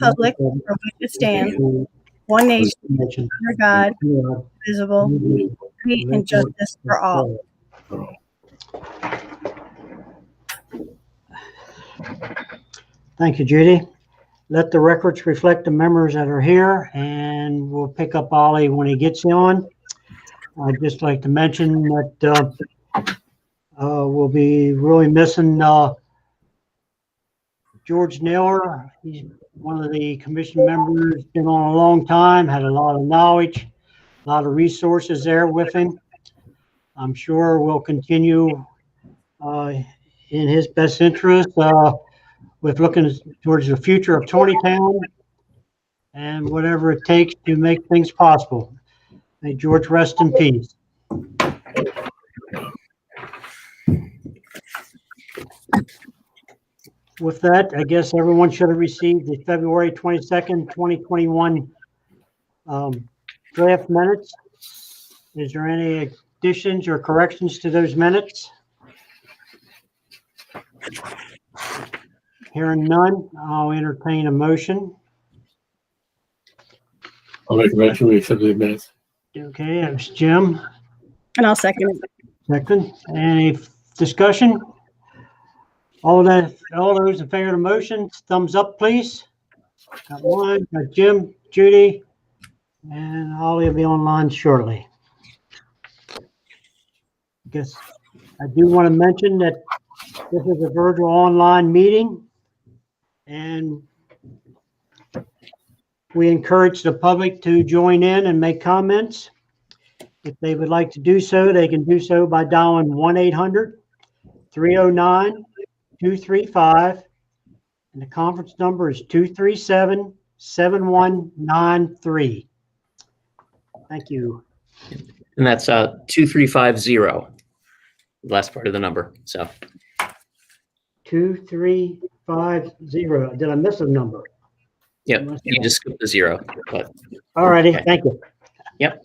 republic for which it stands, one nation, under God, visible, peace and justice for all. Thank you, Judy. Let the records reflect the members that are here, and we'll pick up Ollie when he gets on. I'd just like to mention that we'll be really missing George Naylor. He's one of the commission members, been on a long time, had a lot of knowledge, a lot of resources there with him. I'm sure we'll continue in his best interest with looking towards the future of Taneytown and whatever it takes to make things possible. May George rest in peace. With that, I guess everyone should have received the February 22nd, 2021 draft minutes. Is there any additions or corrections to those minutes? Hearing none, I'll entertain a motion. I'll make a motion we accept the minutes. Okay, that was Jim. And I'll second it. Second. Any discussion? All those in favor of the motion, thumbs up, please. Got one, got Jim, Judy, and Ollie will be online shortly. I guess I do want to mention that this is a virtual online meeting, and we encourage the public to join in and make comments. If they would like to do so, they can do so by dialing 1-800-309-235, and the conference number is 237-7193. Thank you. And that's 2350, the last part of the number. So 2350. Did I miss a number? yeah, you just skipped the 0. But all righty, okay. Thank you. Yep.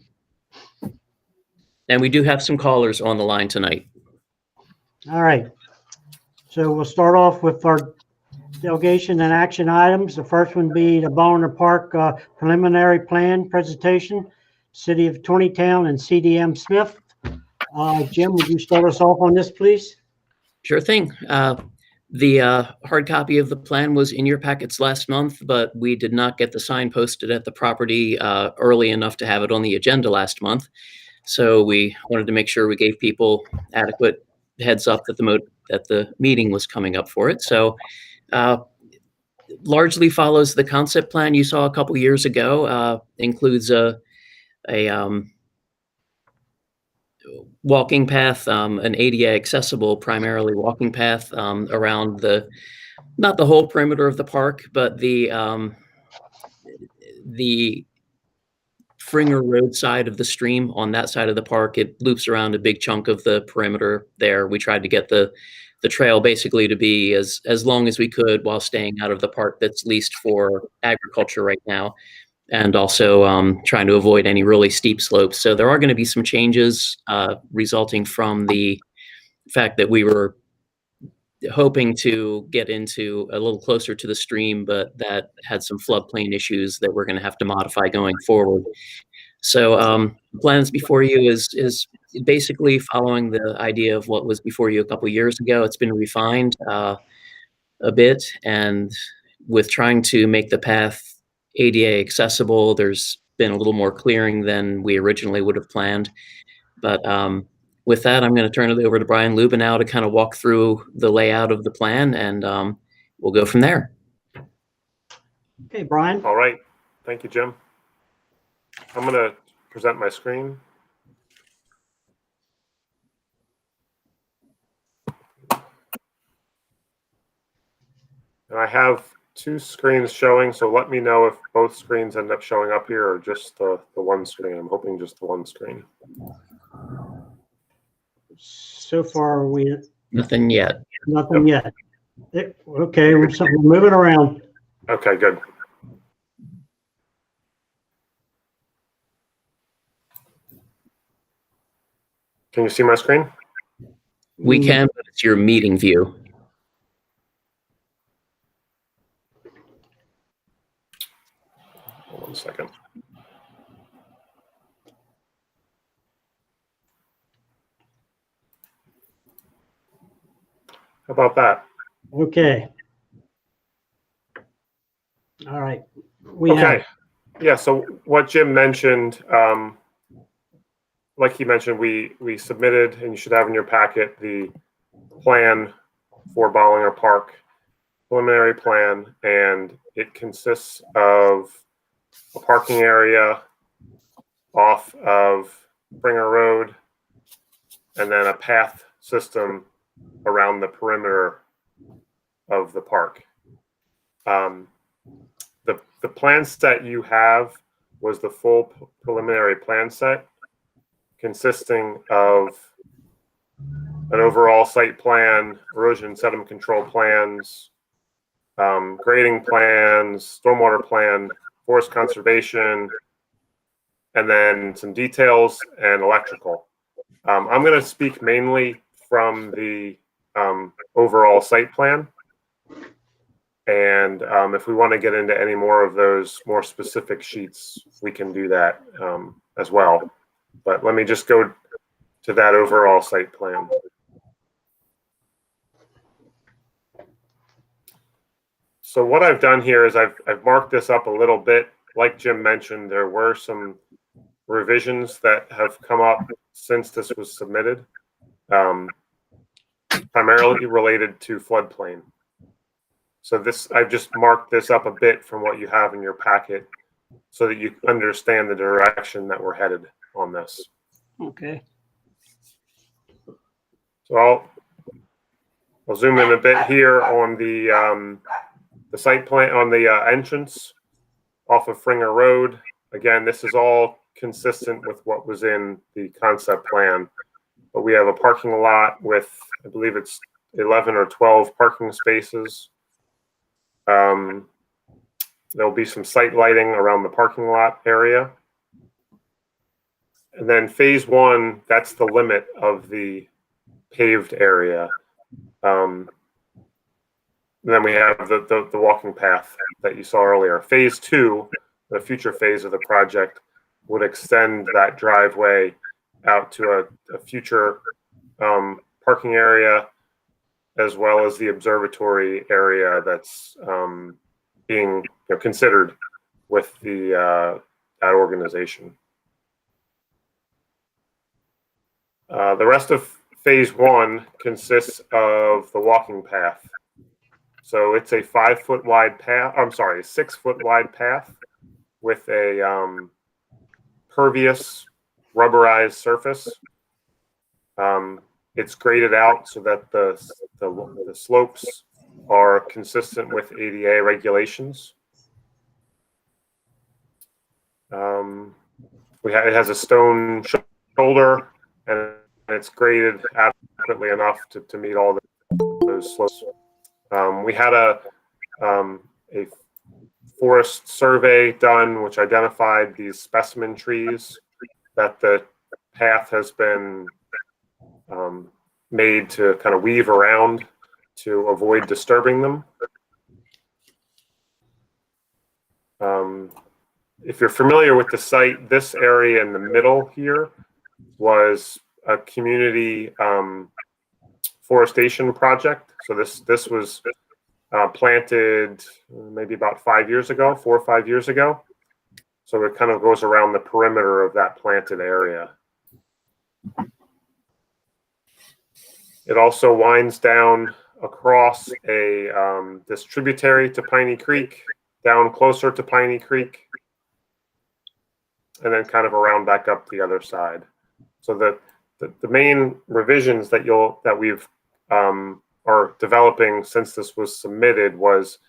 And we do have some callers on the line tonight. All right. So we'll start off with our delegation and action items. The first one be the Bonner Park preliminary plan presentation, City of Taneytown and CDM Smith. Jim, would you start us off on this, please? Sure thing. The hard copy of the plan was in your packets last month, but we did not get the sign posted at the property early enough to have it on the agenda last month. So we wanted to make sure we gave people adequate heads up that the meeting was coming up for it. So largely follows the concept plan you saw a couple years ago. Includes a walking path, an ADA accessible primarily walking path around not the whole perimeter of the park, but the Fringer Road side of the stream. On that side of the park, it loops around a big chunk of the perimeter there. We tried to get the trail basically to be as long as we could while staying out of the part that's leased for agriculture right now, and also trying to avoid any really steep slopes. So there are going to be some changes resulting from the fact that we were hoping to get into a little closer to the stream, but that had some floodplain issues that we're going to have to modify going forward. So the plans before you is basically following the idea of what was before you a couple years ago. It's been refined a bit, and with trying to make the path ADA accessible, there's been a little more clearing than we originally would have planned. But with that, I'm going to turn it over to Brian Lubin now to kind of walk through the layout of the plan, and we'll go from there. Okay, Brian. All right. Thank you, Jim. I'm going to present my screen. And I have two screens showing, so let me know if both screens end up showing up here or just the one screen. I'm hoping just the one screen. So far, Nothing yet. Nothing yet. Okay, we're moving around. Okay, good. Can you see my screen? We can, but it's your meeting view. 1 second. How about that? Okay. All right. We Okay. have, Yeah, so what Jim mentioned, like he mentioned, we submitted, and you should have in your packet, the plan for Bollinger Park, preliminary plan, and it consists of a parking area off of Springer Road, and then a path system around the perimeter of the park. The plan set you have was the full preliminary plan set, consisting of an overall site plan, erosion and sediment control plans, grading plans, stormwater plan, forest conservation, and then some details and electrical. I'm going to speak mainly from the overall site plan. And if we want to get into any more of those more specific sheets, we can do that as well. But let me just go to that overall site plan. So what I've done here is I've marked this up a little bit. Like Jim mentioned, there were some revisions that have come up since this was submitted, primarily related to floodplain. So I've just marked this up a bit from what you have in your packet so that you understand the direction that we're headed on this. okay. So I'll zoom in a bit here on the site plan, on the entrance off of Fringer Road. Again, this is all consistent with what was in the concept plan, but we have a parking lot with, I believe it's 11 or 12 parking spaces. There'll be some site lighting around the parking lot area. And then phase 1, that's the limit of the paved area. And then we have the walking path that you saw earlier. Phase 2, the future phase of the project, would extend that driveway out to a future parking area, as well as the observatory area that's being considered with that organization. The rest of phase 1 consists of the walking path. So it's a 5-foot wide path. I'm sorry, a 6-foot wide path with a pervious rubberized surface. It's graded out so that the slopes are consistent with ADA regulations. It has a stone shoulder, and it's graded adequately enough to meet all those slopes. We had a forest survey done, which identified these specimen trees that the path has been made to kind of weave around to avoid disturbing them. If you're familiar with the site, this area in the middle here was a community forestation project. So this was planted maybe about 5 years ago, 4 or 5 years ago. So it kind of goes around the perimeter of that planted area. It also winds down across this tributary to Piney Creek, down closer to Piney Creek, and then kind of around back up the other side. So the main revisions that we've are developing since this was submitted was,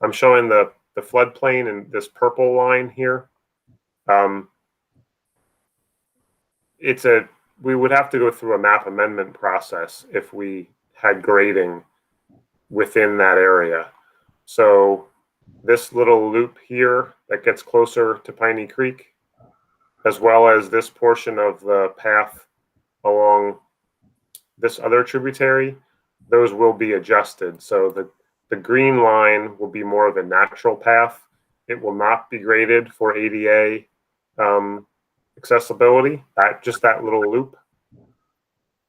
I'm showing the floodplain in this purple line here. We would have to go through a map amendment process if we had grading within that area. So this little loop here that gets closer to Piney Creek, as well as this portion of the path along this other tributary, those will be adjusted. So the green line will be more of a natural path, it will not be graded for ADA accessibility, just that little loop.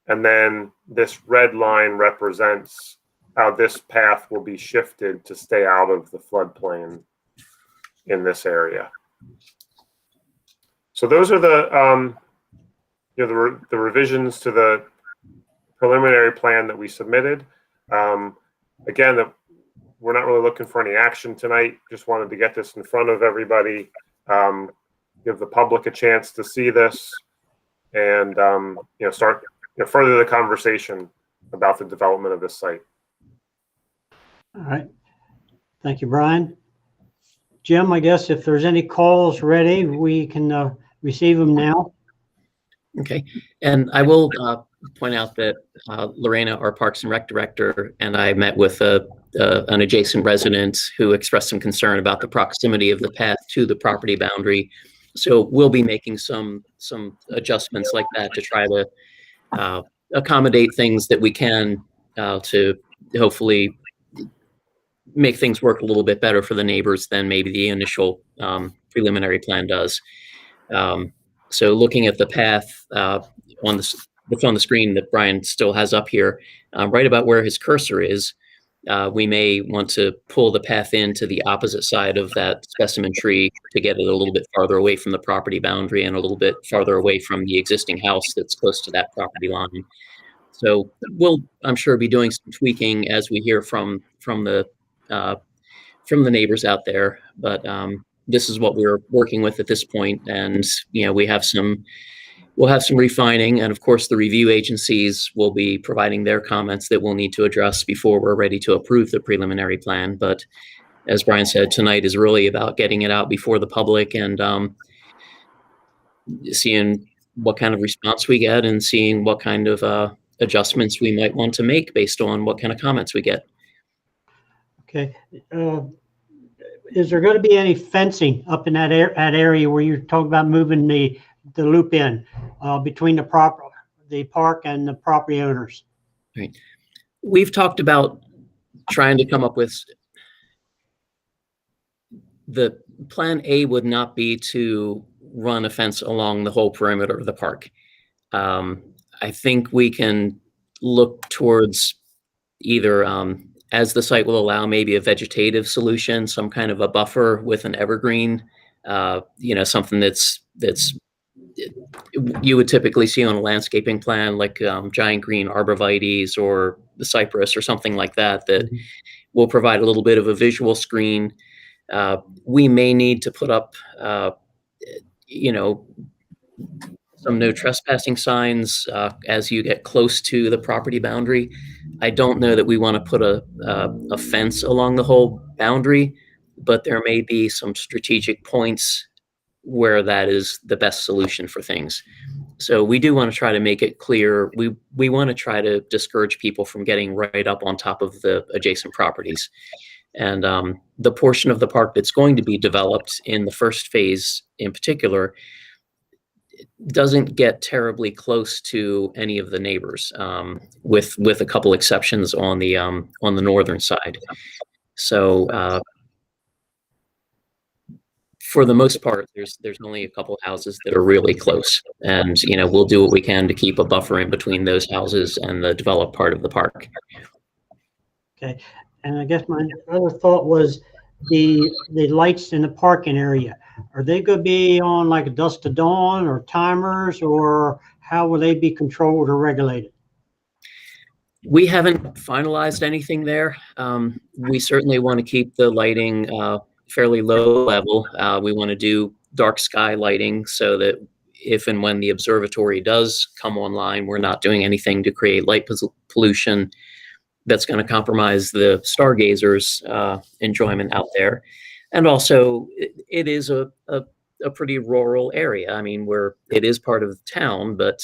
And then this red line represents how this path will be shifted to stay out of the floodplain in this area. So those are the the revisions to the preliminary plan that we submitted. Again, we're not really looking for any action tonight. Just wanted to get this in front of everybody, give the public a chance to see this, and start further the conversation about the development of this site. All right. Thank you, Brian. Jim, I guess if there's any calls ready, we can receive them now. Okay, and I will point out that Lorena, our Parks and Rec director, and I met with an adjacent resident who expressed some concern about the proximity of the path to the property boundary. So we'll be making some adjustments like that to try to accommodate things that we can to hopefully make things work a little bit better for the neighbors than maybe the initial preliminary plan does. So looking at the path that's on the screen that Brian still has up here, right about where his cursor is, we may want to pull the path into the opposite side of that specimen tree to get it a little bit farther away from the property boundary and a little bit farther away from the existing house that's close to that property line. So we'll, I'm sure, be doing some tweaking as we hear from the neighbors out there. But this is what we're working with at this point, and we'll have some refining, and of course the review agencies will be providing their comments that we'll need to address before we're ready to approve the preliminary plan. But as Brian said, tonight is really about getting it out before the public and seeing what kind of response we get and seeing what kind of adjustments we might want to make based on what kind of comments we get. Okay. Is there going to be any fencing up in that area where you're talking about moving the loop in between the park and the property owners? Right. We've talked about trying to come up with the plan A would not be to run a fence along the whole perimeter of the park. I think we can look towards either as the site will allow, maybe a vegetative solution, some kind of a buffer with an evergreen, something that's you would typically see on a landscaping plan, like giant green arborvitaes or the cypress or something like that, that will provide a little bit of a visual screen. We may need to put up, some no trespassing signs as you get close to the property boundary. I don't know that we want to put a fence along the whole boundary, but there may be some strategic points where that is the best solution for things. So we do want to try to make it clear. We want to try to discourage people from getting right up on top of the adjacent properties. And the portion of the park that's going to be developed in the first phase in particular doesn't get terribly close to any of the neighbors, with a couple exceptions on the northern side. So for the most part, there's only a couple houses that are really close, and we'll do what we can to keep a buffer in between those houses and the developed part of the park. Okay, and I guess my other thought was the lights in the parking area. Are they going to be on like a dusk to dawn or timers, or how will they be controlled or regulated? We haven't finalized anything there. We certainly want to keep the lighting fairly low level. We want to do dark sky lighting so that if and when the observatory does come online, we're not doing anything to create light pollution that's going to compromise the stargazers' enjoyment out there. And also, it is a pretty rural area. I mean, it is part of the town, but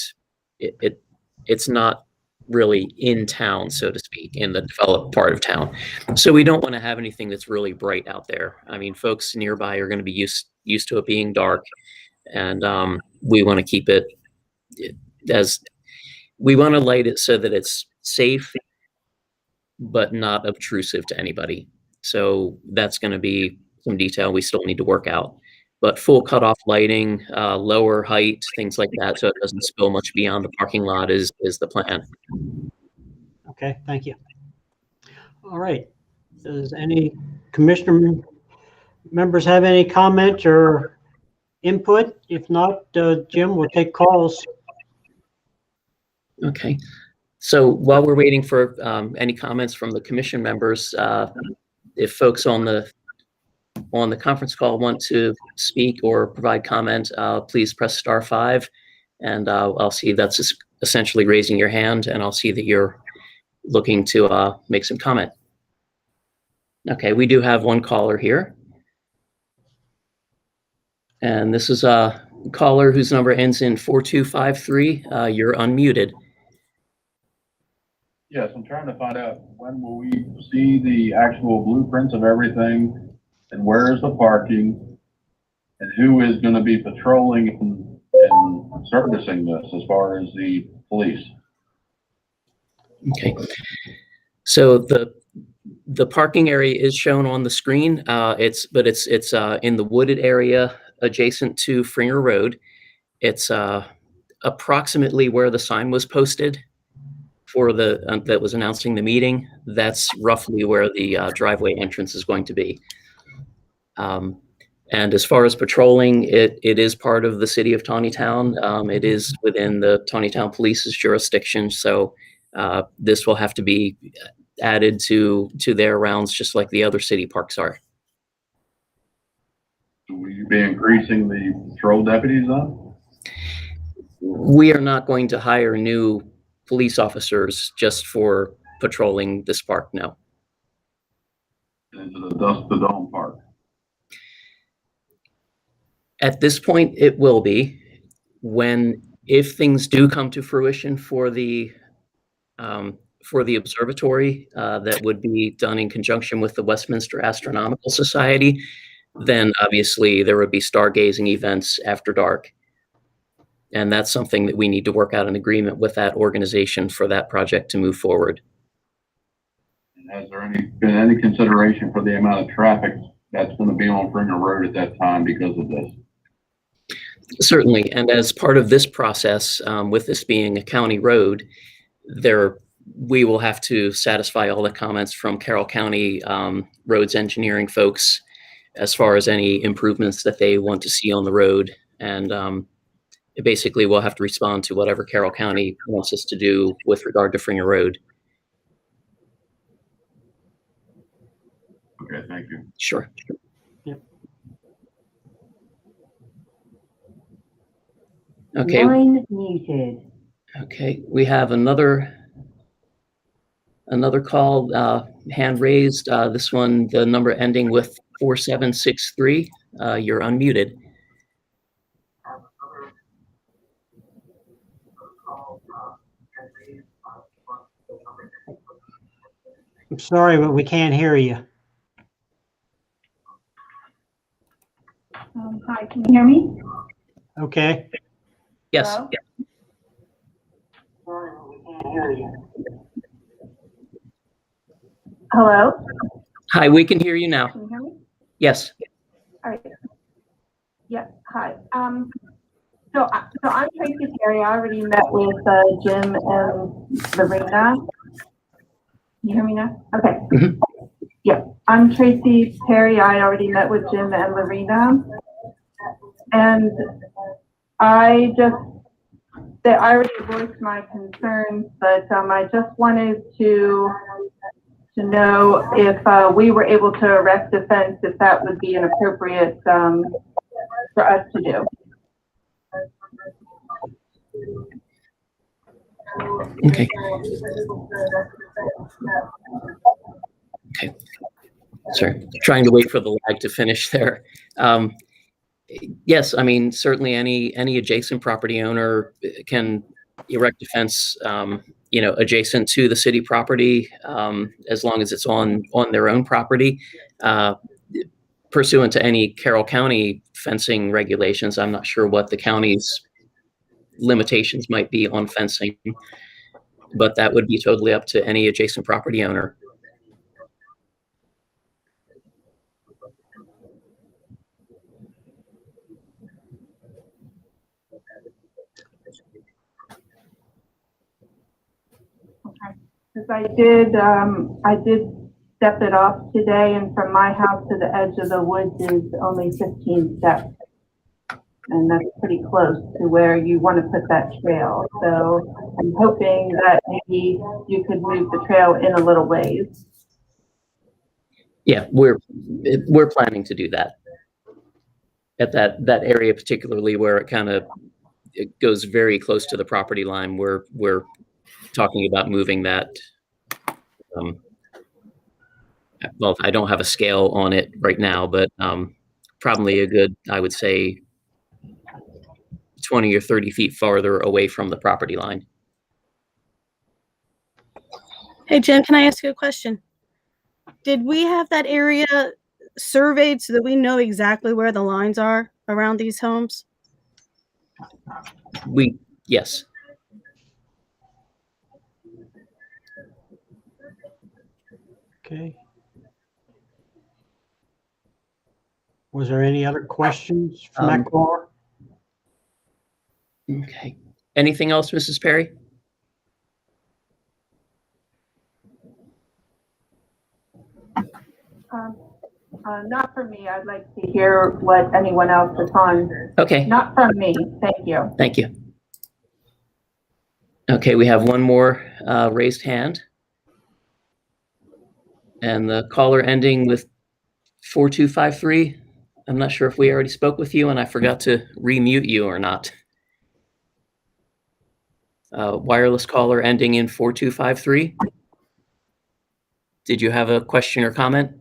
it's not really in town, so to speak, in the developed part of town. So we don't want to have anything that's really bright out there. I mean, folks nearby are going to be used to it being dark, and we want to keep it we want to light it so that it's safe, but not obtrusive to anybody. So that's going to be some detail we still need to work out. But full cutoff lighting, lower height, things like that, so it doesn't spill much beyond the parking lot is the plan. Okay, thank you. All right. Does any commissioner members have any comment or input? If not, Jim, we'll take calls. Okay. So while we're waiting for any comments from the commission members, if folks on the conference call want to speak or provide comment, please press *5, and I'll see that's just essentially raising your hand, and I'll see that you're looking to make some comment. Okay, we do have one caller here. And this is a caller whose number ends in 4253. You're unmuted. Yes, I'm trying to find out when will we see the actual blueprints of everything, and where is the parking, and who is going to be patrolling and servicing this as far as the police? Okay. So the parking area is shown on the screen. It's in the wooded area adjacent to Fringer Road. It's approximately where the sign was posted for that was announcing the meeting. That's roughly where the driveway entrance is going to be. And as far as patrolling, it is part of the city of Taneytown. It is within the Taneytown Police's jurisdiction, so this will have to be added to their rounds, just like the other city parks are. Will you be increasing the patrol deputies on? We are not going to hire new police officers just for patrolling this park, no. Into the Dusk to Dawn Park? At this point, it will be. If things do come to fruition for the observatory, that would be done in conjunction with the Westminster Astronomical Society, then obviously there would be stargazing events after dark. And that's something that we need to work out an agreement with that organization for that project to move forward. And has there been any consideration for the amount of traffic that's going to be on Fringer Road at that time because of this? Certainly, and as part of this process, with this being a county road, we will have to satisfy all the comments from Carroll County roads engineering folks as far as any improvements that they want to see on the road. And basically, we'll have to respond to whatever Carroll County wants us to do with regard to Fringer Road. Okay, thank you. Sure. Yep. Okay. Line muted. Okay, we have another call, hand raised. This one, the number ending with 4763. You're unmuted. I'm sorry, but we can't hear you. Hi, can you hear me? Okay. Yes. Hello? Sorry, but we can't hear you. Hello? Hi, we can hear you now. Can you hear me? Yes. All right. Yeah, hi. So I'm Tracy Terry. I already met with Jim and Lorena. Can you hear me now? Okay. Mhm. Yeah, I'm Tracy Terry. I already met with Jim and Lorena. And I already voiced my concerns, but I just wanted to know if we were able to erect a fence, if that would be an appropriate for us to do. Okay. Okay. Sorry, trying to wait for the lag to finish there. Yes, I mean, certainly any adjacent property owner can erect a fence, adjacent to the city property, as long as it's on their own property. Pursuant to any Carroll County fencing regulations, I'm not sure what the county's limitations might be on fencing, but that would be totally up to any adjacent property owner. Because I did step it off today, and from my house to the edge of the woods is only 15 steps. And that's pretty close to where you want to put that trail. So I'm hoping that maybe you could move the trail in a little ways. Yeah, we're planning to do that at that area, particularly where it goes very close to the property line. We're talking about moving that. Well, I don't have a scale on it right now, but probably a good, I would say, 20 or 30 feet farther away from the property line. Hey, Jim, can I ask you a question? Did we have that area surveyed so that we know exactly where the lines are around these homes? Yes. Okay. Was there any other questions from that caller? Okay. Anything else, Mrs. Perry? Not for me. I'd like to hear what anyone else is on. Okay. Not from me. Thank you. Thank you. Okay, we have one more raised hand. And the caller ending with 4253. I'm not sure if we already spoke with you and I forgot to remute you or not. Wireless caller ending in 4253. Did you have a question or comment?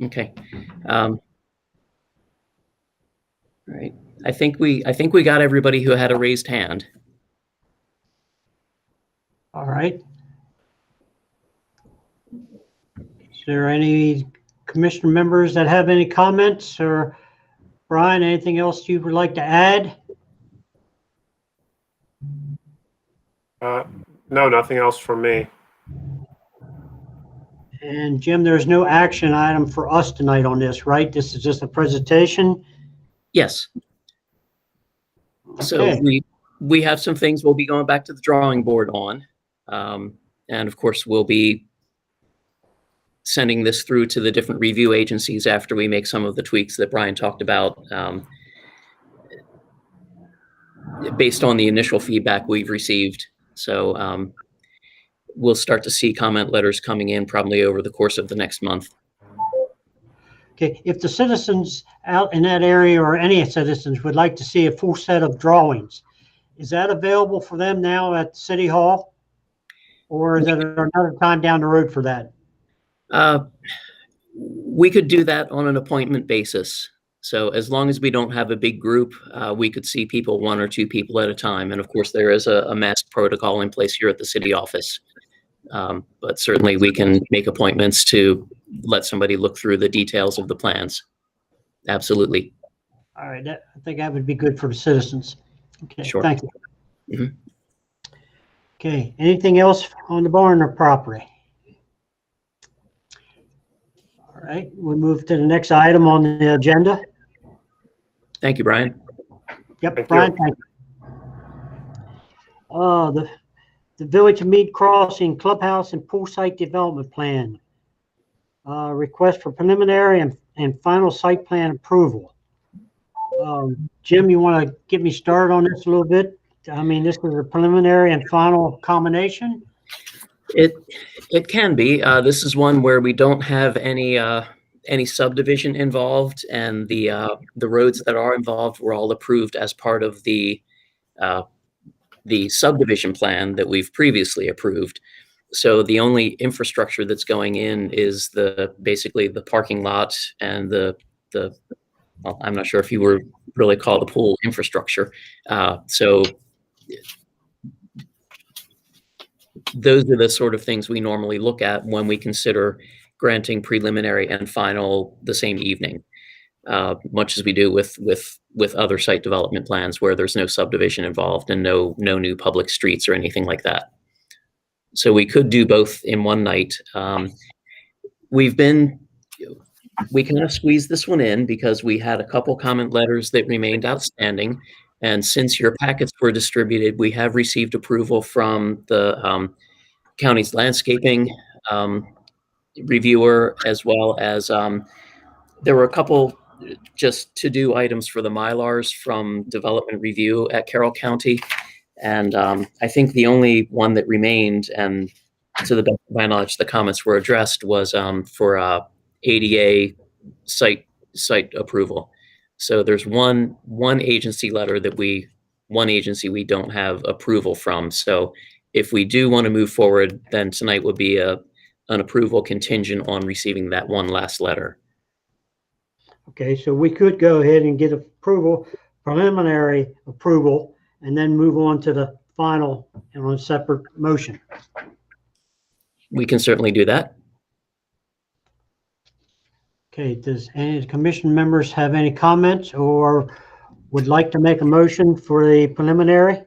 Okay. All right. I think we got everybody who had a raised hand. All right. Is there any commissioner members that have any comments, or Brian, anything else you would like to add? No, nothing else from me. And Jim, there's no action item for us tonight on this, right? This is just a presentation? Yes. So Okay. we have some things we'll be going back to the drawing board on. And of course, we'll be sending this through to the different review agencies after we make some of the tweaks that Brian talked about, based on the initial feedback we've received. So we'll start to see comment letters coming in probably over the course of the next month. Okay, if the citizens out in that area or any citizens would like to see a full set of drawings, is that available for them now at City Hall? Or is there another time down the road for that? We could do that on an appointment basis. So as long as we don't have a big group, we could see people, 1 or 2 people at a time. And of course, there is a mask protocol in place here at the city office. But certainly we can make appointments to let somebody look through the details of the plans. Absolutely. All right, I think that would be good for the citizens. Okay, Sure. thank you. Mhm. Okay, anything else on the barn or property? All right, we'll move to the next item on the agenda. Thank you, Brian. Yep, Thank Brian, you. thank you. The Village of Mead Crossing Clubhouse and Pool Site Development Plan. Request for preliminary and final site plan approval. Jim, you want to get me started on this a little bit? I mean, this is a preliminary and final combination? It can be. This is one where we don't have any subdivision involved, and the roads that are involved were all approved as part of the subdivision plan that we've previously approved. So the only infrastructure that's going in is basically the parking lot and well, I'm not sure if you were really call the pool infrastructure. So those are the sort of things we normally look at when we consider granting preliminary and final the same evening. much as we do with other site development plans where there's no subdivision involved and no new public streets or anything like that. So we could do both in one night. We kind of squeezed this one in because we had a couple comment letters that remained outstanding. And since your packets were distributed, we have received approval from the county's landscaping reviewer, as well as there were a couple just to-do items for the Mylars from development review at Carroll County. And I think the only one that remained, and to the best of my knowledge, the comments were addressed, was for ADA site approval. So there's one agency letter one agency we don't have approval from. So if we do want to move forward, then tonight would be an approval contingent on receiving that one last letter. Okay, so we could go ahead and get approval, preliminary approval, and then move on to the final and on a separate motion. We can certainly do that. Okay, does any of the commission members have any comments or would like to make a motion for the preliminary?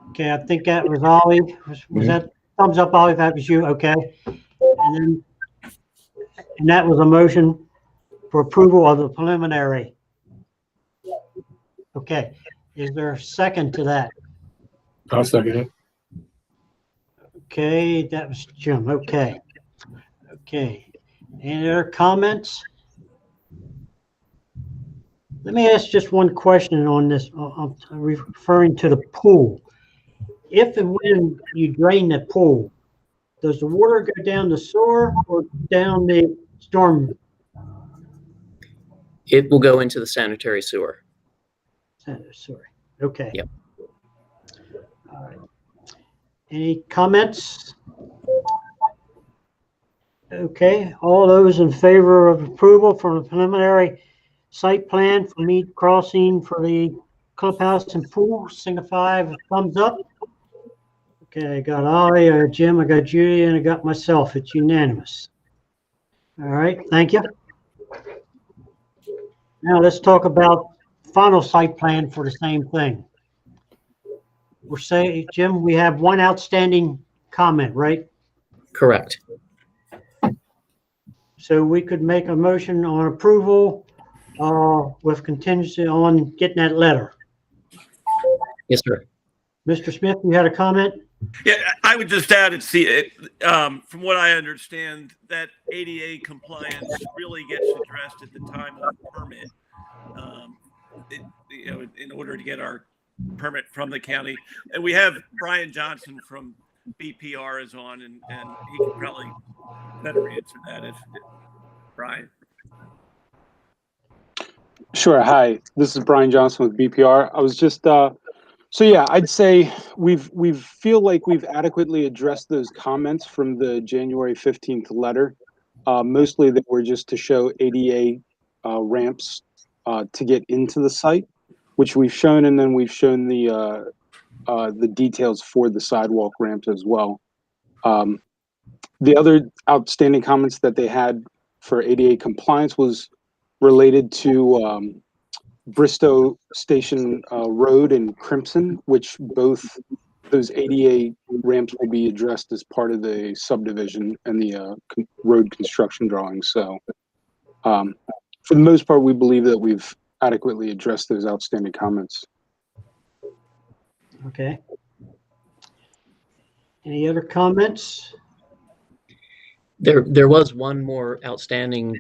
Okay, I think that was Ollie. Was that thumbs up, Ollie? That was you, okay. And that was a motion for approval of the preliminary. Okay, is there a second to that? I'll second it. Okay, that was Jim, okay. Okay, any other comments? Let me ask just one question on this. I'm referring to the pool. If and when you drain the pool, does the water go down the sewer or down the storm? It will go into the sanitary sewer. Sewer. Okay. Yep. All right. Any comments? Okay. All those in favor of approval for the preliminary site plan for Mead Crossing for the clubhouse and pool, signify with thumbs up. Okay, I got Ollie, I got Jim, I got Judy, and I got myself. It's unanimous. All right, thank you. Now let's talk about final site plan for the same thing. We're saying, Jim, we have one outstanding comment, right? Correct. So we could make a motion on approval with contingency on getting that letter. Yes, sir. Mr. Smith, you had a comment? Yeah, I would just add, from what I understand, that ADA compliance really gets addressed at the time of the permit. In order to get our permit from the county, and we have Brian Johnson from BPR is on, and he can probably better answer that if Brian. Sure. Hi, this is Brian Johnson with BPR. I was just so yeah, I'd say we feel like we've adequately addressed those comments from the January 15th letter. Mostly that were just to show ADA ramps to get into the site, which we've shown, and then we've shown the details for the sidewalk ramps as well. The other outstanding comments that they had for ADA compliance was related to Bristow Station Road and Crimson, which both those ADA ramps will be addressed as part of the subdivision and the road construction drawings. So for the most part, we believe that we've adequately addressed those outstanding comments. Okay. Any other comments? There was one more outstanding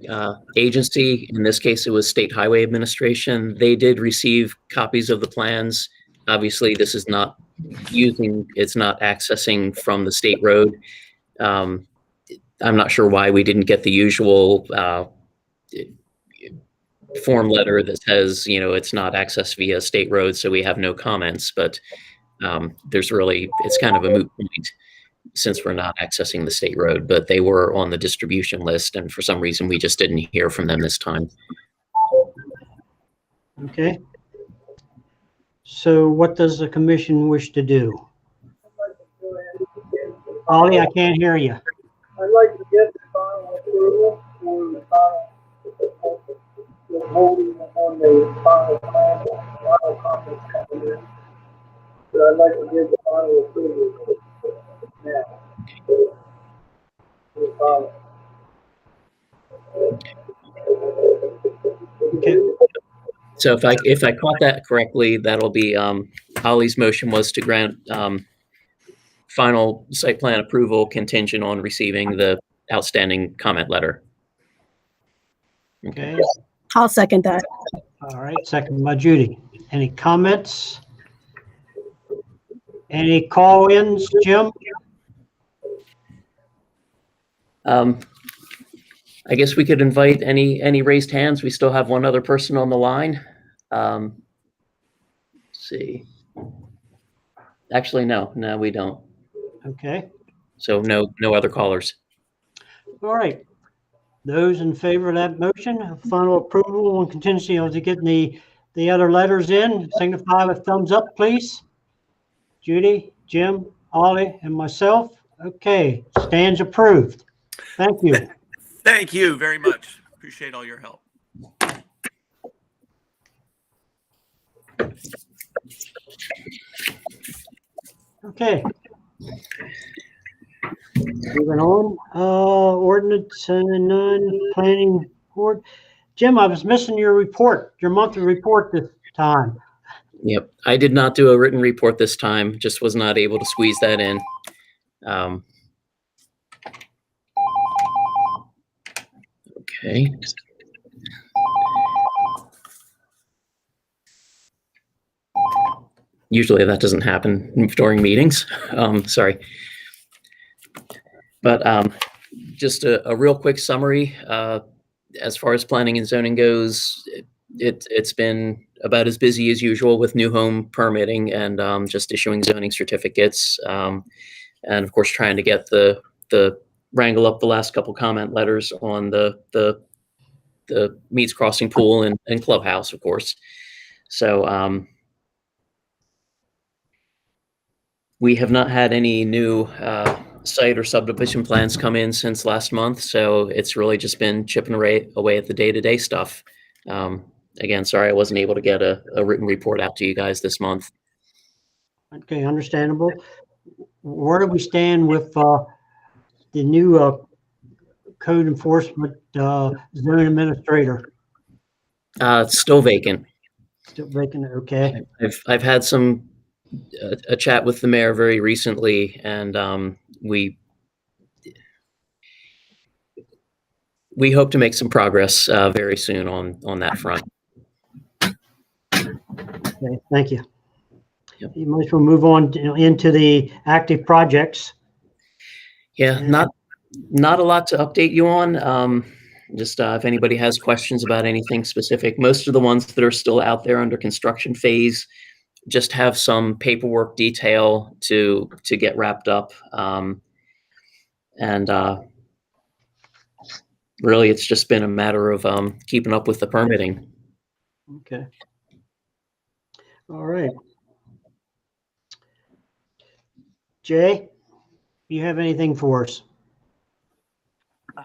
agency. In this case, it was State Highway Administration. They did receive copies of the plans. Obviously, this is not it's not accessing from the state road. I'm not sure why we didn't get the usual form letter that says, it's not accessed via state road, so we have no comments. But it's kind of a moot point since we're not accessing the state road, but they were on the distribution list, and for some reason we just didn't hear from them this time. Okay. So what does the commission wish to do? Ollie, I can't hear you. I'd like to get the final approval for the final, the voting on the final plan, final comments coming in. But I'd like to get the final approval now. The final. Okay. So if I caught that correctly, that'll be Ollie's motion was to grant final site plan approval contingent on receiving the outstanding comment letter. Okay. I'll second that. All right. Second by Judy. Any comments? Any call-ins, Jim? I guess we could invite any raised hands. We still have one other person on the line. Let's see. Actually, no, we don't. Okay. So no other callers. All right. Those in favor of that motion, final approval on contingency of getting the other letters in, signify with thumbs up, please. Judy, Jim, Ollie, and myself. Okay, stands approved. Thank you. Thank you very much. Appreciate all your help. Okay. Moving on, ordinance and planning board. Jim, I was missing your report, your monthly report this time. Yep, I did not do a written report this time. Just was not able to squeeze that in. Okay. Usually that doesn't happen during meetings. Sorry. But just a real quick summary. As far as planning and zoning goes, it's been about as busy as usual with new home permitting and just issuing zoning certificates. And of course, trying to get the wrangle up the last couple comment letters on the Meads Crossing pool and clubhouse, of course. So we have not had any new site or subdivision plans come in since last month. So it's really just been chipping away at the day-to-day stuff. Again, sorry I wasn't able to get a written report out to you guys this month. Okay, understandable. Where do we stand with the new code enforcement zone administrator? It's still vacant. Still vacant, okay. I've had a chat with the mayor very recently, and we hope to make some progress very soon on that front. Okay, thank you. Yep. You might as well move on into the active projects. Yeah, not a lot to update you on. Just if anybody has questions about anything specific, most of the ones that are still out there under construction phase just have some paperwork detail to get wrapped up. And really, it's just been a matter of keeping up with the permitting. Okay. All right. Jay, you have anything for us?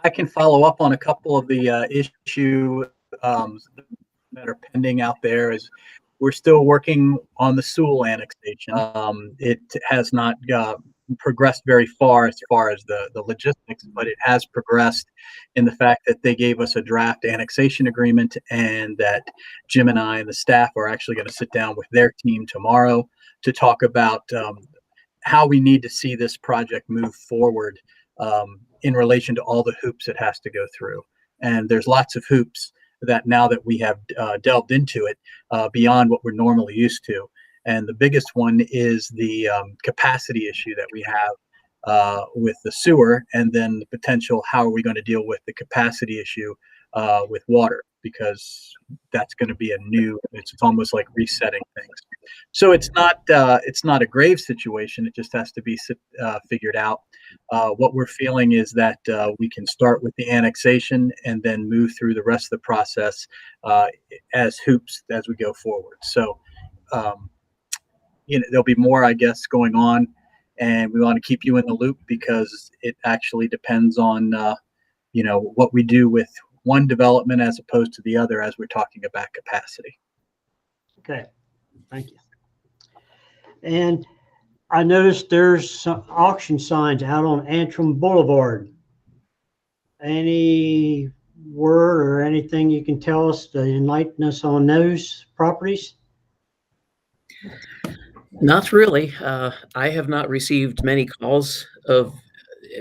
I can follow up on a couple of the issues that are pending out there. Is we're still working on the Sewell annexation. It has not progressed very far as the logistics, but it has progressed in the fact that they gave us a draft annexation agreement, and that Jim and I and the staff are actually going to sit down with their team tomorrow to talk about how we need to see this project move forward in relation to all the hoops it has to go through. And there's lots of hoops that now that we have delved into it beyond what we're normally used to. And the biggest one is the capacity issue that we have with the sewer, and then the potential, how are we going to deal with the capacity issue with water, because that's going to be it's almost like resetting things. So it's not a grave situation. It just has to be figured out. What we're feeling is that we can start with the annexation and then move through the rest of the process as hoops as we go forward. So there'll be more, I guess, going on, and we want to keep you in the loop because it actually depends on, what we do with one development as opposed to the other as we're talking about capacity. Okay, thank you. And I noticed there's some auction signs out on Antrim Boulevard. Any word or anything you can tell us to enlighten us on those properties? Not really. I have not received many calls of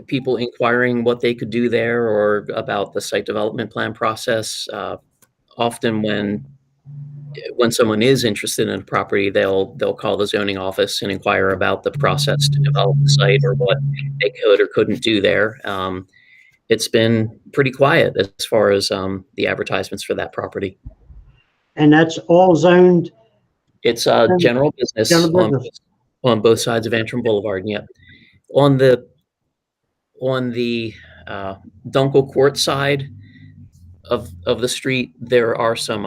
people inquiring what they could do there or about the site development plan process. Often when someone is interested in a property, they'll call the zoning office and inquire about the process to develop the site or what they could or couldn't do there. It's been pretty quiet as far as the advertisements for that property. And that's all zoned? It's general business, on both sides of Antrim Boulevard. Yep. On the Dunkel Court side of the street, there are some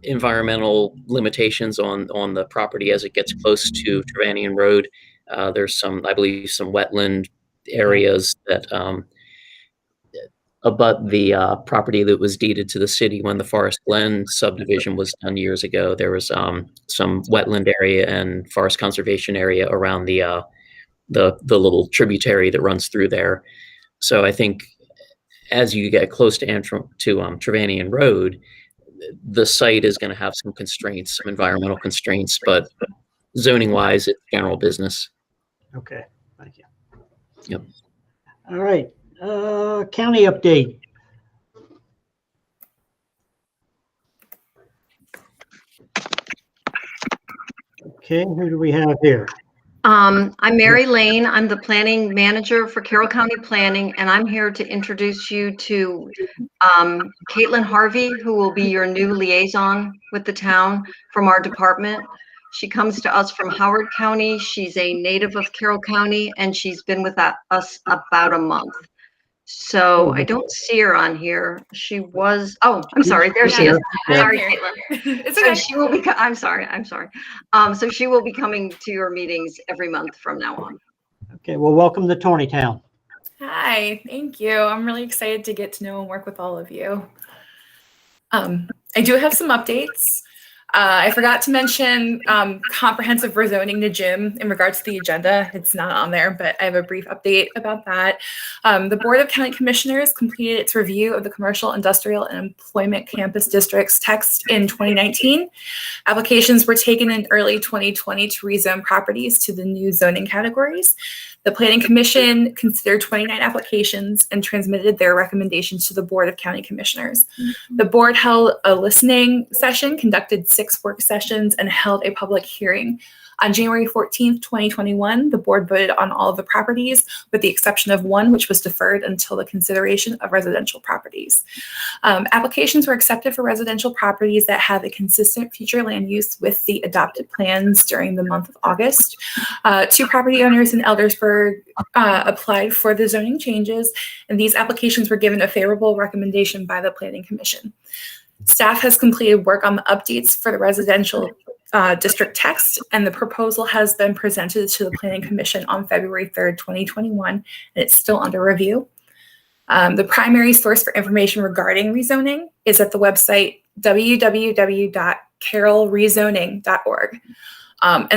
environmental limitations on the property as it gets close to Trevanian Road. There's some, I believe, some wetland areas that abut the property that was deeded to the city when the Forest Glen subdivision was done years ago. There was some wetland area and forest conservation area around the little tributary that runs through there. So I think as you get close to Trevanian Road, the site is going to have some constraints, some environmental constraints, but zoning wise, it's general business. Okay, thank you. Yep. All right, county update. Okay, who do we have here? I'm Mary Lane. I'm the planning manager for Carroll County Planning, and I'm here to introduce you to Caitlin Harvey, who will be your new liaison with the town from our department. She comes to us from Howard County. She's a native of Carroll County, and she's been with us about a month. So I don't see her on here. She was, oh, I'm sorry. There she is. Sorry, Caitlin. It's okay. So she will be, I'm sorry. So she will be coming to your meetings every month from now on. Okay, well, welcome to Taneytown. Hi, thank you. I'm really excited to get to know and work with all of you. I do have some updates. I forgot to mention comprehensive rezoning to Jim in regards to the agenda. It's not on there, but I have a brief update about that. The Board of County Commissioners completed its review of the commercial, industrial, and employment campus districts text in 2019. Applications were taken in early 2020 to rezone properties to the new zoning categories. The Planning Commission considered 29 applications and transmitted their recommendations to the Board of County Commissioners. The board held a listening session, conducted 6 work sessions, and held a public hearing. On January 14th, 2021, the board voted on all of the properties, with the exception of one, which was deferred until the consideration of residential properties. Applications were accepted for residential properties that have a consistent future land use with the adopted plans during the month of August. 2 property owners in Eldersburg applied for the zoning changes, and these applications were given a favorable recommendation by the Planning Commission. Staff has completed work on the updates for the residential district text, and the proposal has been presented to the Planning Commission on February 3rd, 2021, and it's still under review. The primary source for information regarding rezoning is at the website www.carrollrezoning.org. And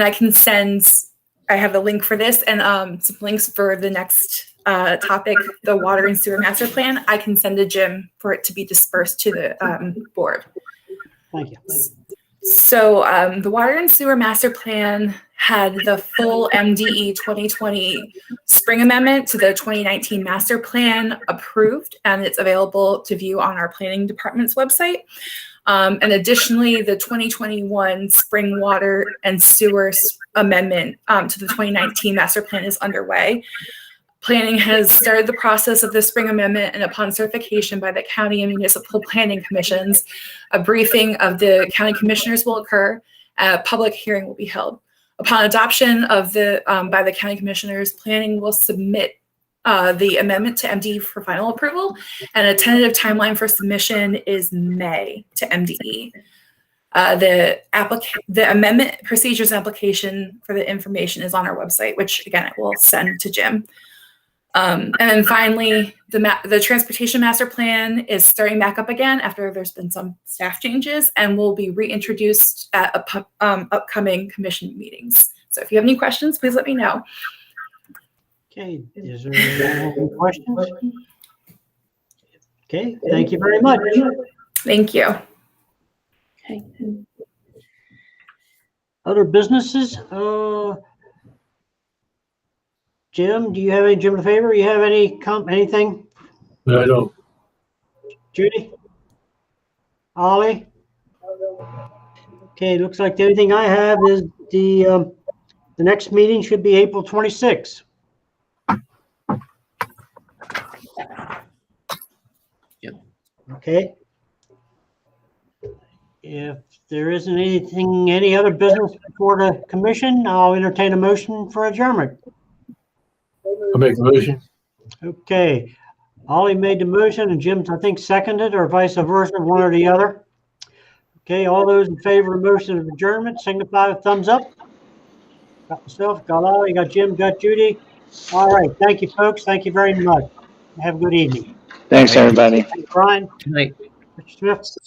I have the link for this and some links for the next topic, the water and sewer master plan. I can send to Jim for it to be dispersed to the board. Thank you. So the water and sewer master plan had the full MDE 2020 spring amendment to the 2019 master plan approved, and it's available to view on our planning department's website. And additionally, the 2021 spring water and sewer amendment to the 2019 master plan is underway. Planning has started the process of the spring amendment, and upon certification by the county and municipal planning commissions, a briefing of the county commissioners will occur. A public hearing will be held. Upon adoption of by the county commissioners, planning will submit the amendment to MDE for final approval, and a tentative timeline for submission is May to MDE. The amendment procedures application for the information is on our website, which again, it will send to Jim. And then finally, the transportation master plan is starting back up again after there's been some staff changes and will be reintroduced at upcoming commission meetings. So if you have any questions, please let me know. Okay, is there any questions? Okay, thank you very much. Thank you. Okay. Other businesses? Jim, do you have any, Jim LaFavor, you have anything? No, I don't. Judy? Ollie? Okay, looks like the only thing I have is the next meeting should be April 26th. Yep. Okay. If there isn't any other business before the commission, I'll entertain a motion for adjournment. I'll make the motion. Okay, Ollie made the motion and Jim, I think, seconded, or vice versa, one or the other. Okay, all those in favor of the motion of adjournment signify with thumbs up. Got myself, got Ollie, got Jim, got Judy. All right, thank you, folks. Thank you very much. Have a good evening. Thanks, everybody. Thank you, Brian. Good night. Mr. Smith.